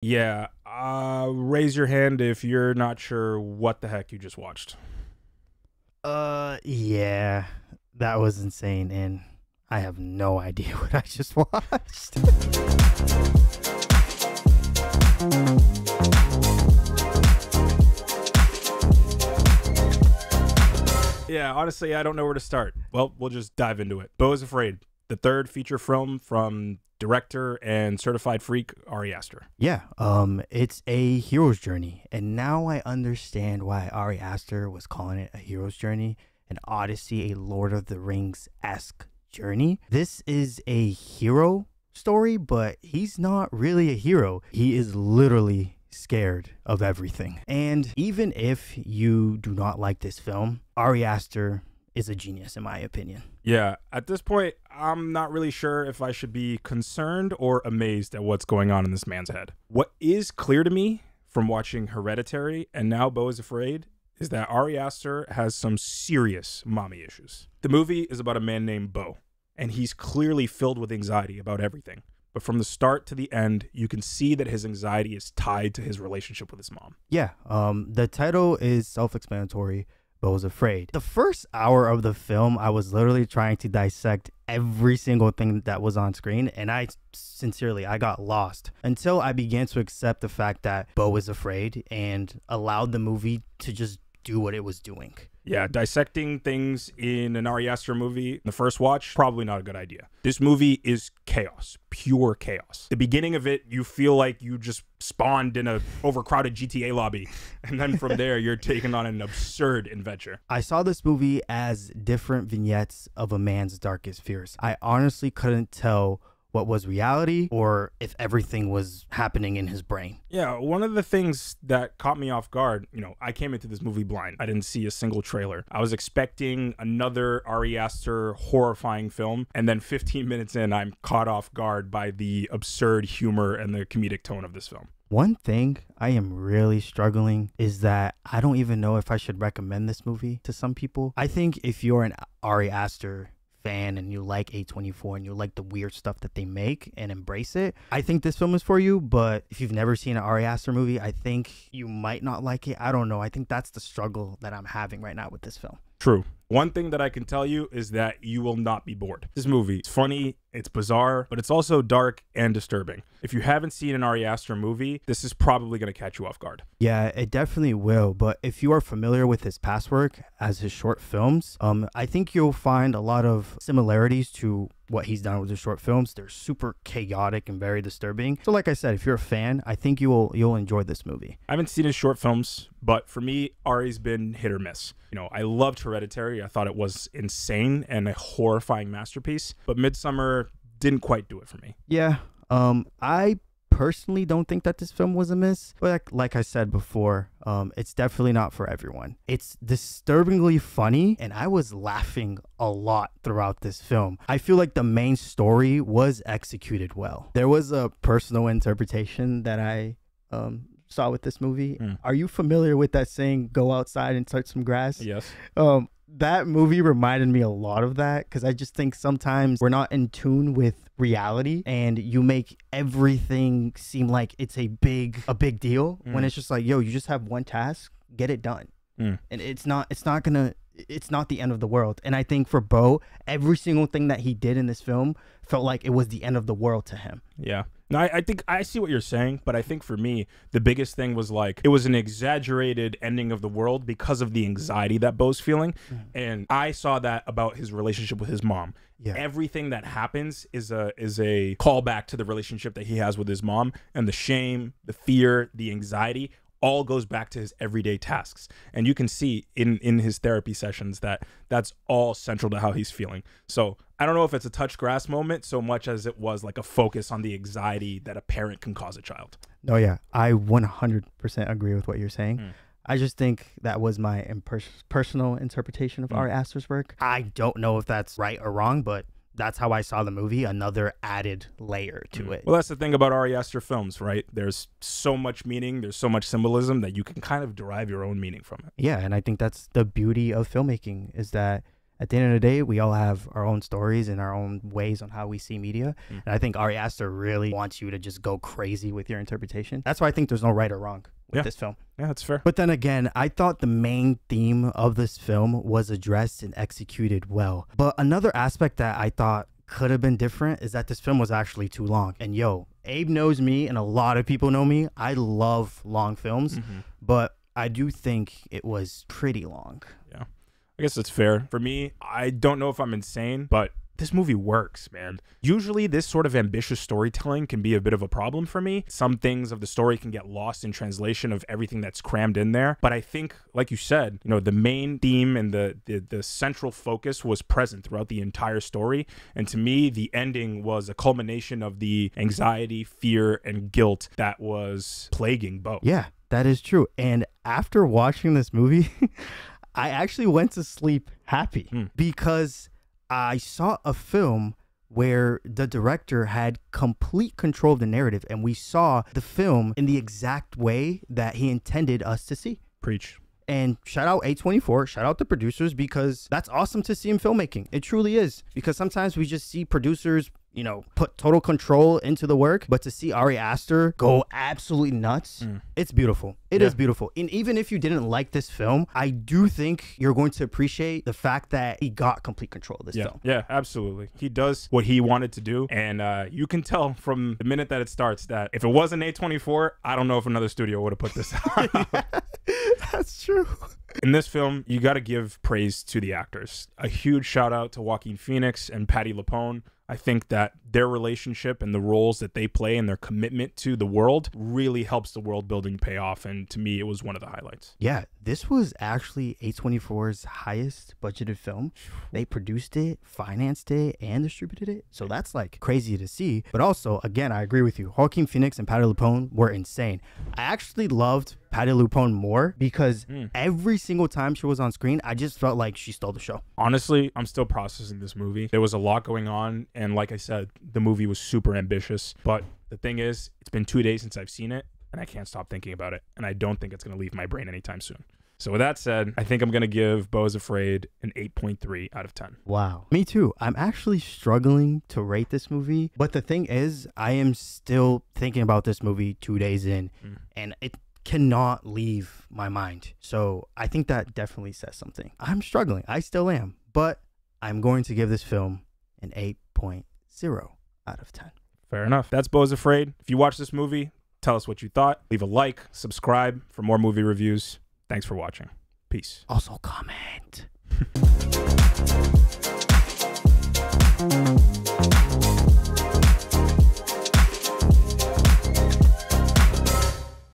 Yeah, raise your hand if you're not sure what the heck you just watched. Yeah, that was insane, and I have no idea what I just watched. Yeah, honestly, I don't know where to start. Well, we'll just dive into it. Beau Is Afraid, the third feature film from director and certified freak Ari Aster. Yeah, it's a hero's journey, and now I understand why Ari Aster was calling it a hero's journey, an odyssey, a Lord of the Rings-esque journey. This is a hero story, but he's not really a hero. He is literally scared of everything. And even if you do not like this film, Ari Aster is a genius in my opinion. Yeah, at this point, I'm not really sure if I should be concerned or amazed at what's going on in this man's head. What is clear to me from watching Hereditary and now Beau Is Afraid is that Ari Aster has some serious mommy issues. The movie is about a man named Beau, and he's clearly filled with anxiety about everything. But from the start to the end, you can see that his anxiety is tied to his relationship with his mom. Yeah, the title is self-explanatory. Beau Is Afraid. The first hour of the film, I was literally trying to dissect every single thing that was on screen, and I got lost until I began to accept the fact that Beau is afraid and allowed the movie to just do what it was doing. Yeah, dissecting things in an Ari Aster movie in the first watch, probably not a good idea. This movie is chaos, pure chaos. The beginning of it, you feel like you just spawned in a overcrowded GTA lobby. And then from there, you're taken on an absurd adventure. I saw this movie as different vignettes of a man's darkest fears. I honestly couldn't tell what was reality or if everything was happening in his brain. Yeah, one of the things that caught me off guard, I came into this movie blind. I didn't see a single trailer. I was expecting another Ari Aster horrifying film, and then 15 minutes in, I'm caught off guard by the absurd humor and the comedic tone of this film. One thing I am really struggling is that I don't even know if I should recommend this movie to some people. I think if you're an Ari Aster fan and you like A24 and you like the weird stuff that they make and embrace it, I think this film is for you. But if you've never seen an Ari Aster movie, I think you might not like it. I don't know. I think that's the struggle that I'm having right now with this film. True. One thing that I can tell you is that you will not be bored. This movie, it's funny, it's bizarre, but it's also dark and disturbing. If you haven't seen an Ari Aster movie, this is probably going to catch you off guard. Yeah, it definitely will. But if you are familiar with his past work as his short films, I think you'll find a lot of similarities to what he's done with his short films. They're super chaotic and very disturbing. So like I said, if you're a fan, I think you'll enjoy this movie. I haven't seen his short films, but for me, Ari's been hit or miss. I loved Hereditary. I thought it was insane and a horrifying masterpiece, but Midsommar didn't quite do it for me. Yeah, I personally don't think that this film was a miss, but like I said before, it's definitely not for everyone. It's disturbingly funny, and I was laughing a lot throughout this film. I feel like the main story was executed well. There was a personal interpretation that I saw with this movie. Are you familiar with that saying, go outside and touch some grass? Yes. That movie reminded me a lot of that, because I just think sometimes we're not in tune with reality and you make everything seem like it's a big deal when it's just like, yo, you just have one task, get it done. And it's not the end of the world. And I think for Beau, every single thing that he did in this film felt like it was the end of the world to him. Yeah. No, I think I see what you're saying, but I think for me, the biggest thing was like, it was an exaggerated ending of the world because of the anxiety that Beau's feeling. And I saw that about his relationship with his mom. Yeah. Everything that happens is a callback to the relationship that he has with his mom, and the shame, the fear, the anxiety all goes back to his everyday tasks. And you can see in his therapy sessions that that's all central to how he's feeling. So I don't know if it's a touch grass moment so much as it was like a focus on the anxiety that a parent can cause a child. Oh yeah, I 100% agree with what you're saying. I just think that was my personal interpretation of Ari Aster's work. I don't know if that's right or wrong, but that's how I saw the movie, another added layer to it. Well, that's the thing about Ari Aster films, right? There's so much meaning, there's so much symbolism that you can kind of derive your own meaning from it. Yeah, and I think that's the beauty of filmmaking, is that At the end of the day, we all have our own stories and our own ways on how we see media. And I think Ari Aster really wants you to just go crazy with your interpretation. That's why I think there's no right or wrong with this film. Yeah, that's fair. But then again, I thought the main theme of this film was addressed and executed well. But another aspect that I thought could have been different is that this film was actually too long. And yo, Abe knows me and a lot of people know me. I love long films, but I do think it was pretty long. Yeah, I guess it's fair. For me, I don't know if I'm insane, but this movie works, man. Usually this sort of ambitious storytelling can be a bit of a problem for me. Some things of the story can get lost in translation of everything that's crammed in there. But I think, like you said, you know, the main theme and the central focus was present throughout the entire story. And to me, the ending was a culmination of the anxiety, fear, and guilt that was plaguing Beau. Yeah, that is true. And after watching this movie, I actually went to sleep happy because I saw a film where the director had complete control of the narrative, and we saw the film in the exact way that he intended us to see. Preach. And shout out A24, shout out the producers, because that's awesome to see in filmmaking. It truly is. Because sometimes we just see producers, you know, put total control into the work, but to see Ari Aster go absolutely nuts, it's beautiful. It is beautiful. And even if you didn't like this film, I do think you're going to appreciate the fact that he got complete control of this film. Yeah, absolutely. He does what he wanted to do. And you can tell from the minute that it starts that if it wasn't A24, I don't know if another studio would have put this out. That's true. In this film, you got to give praise to the actors. A huge shout out to Joaquin Phoenix and Patti LuPone. I think that their relationship and the roles that they play and their commitment to the world really helps the world building pay off. And to me, it was one of the highlights. Yeah, this was actually A24's highest budgeted film. They produced it, financed it, and distributed it. So that's like crazy to see. But also, again, I agree with you. Joaquin Phoenix and Patti LuPone were insane. I actually loved Patti LuPone more because every single time she was on screen, I just felt like she stole the show. Honestly, I'm still processing this movie. There was a lot going on. And like I said, the movie was super ambitious. But the thing is, it's been 2 days since I've seen it, and I can't stop thinking about it. And I don't think it's going to leave my brain anytime soon. So with that said, I think I'm going to give Beau Is Afraid an 8.3 out of 10. Wow. Me too. I'm actually struggling to rate this movie. But the thing is, I am still thinking about this movie 2 days in, and it cannot leave my mind. So I think that definitely says something. I'm struggling. I still am. But I'm going to give this film an 8.0 out of 10. Fair enough. That's Beau Is Afraid. If you watch this movie, tell us what you thought. Leave a like, subscribe for more movie reviews. Thanks for watching. Peace. Also comment.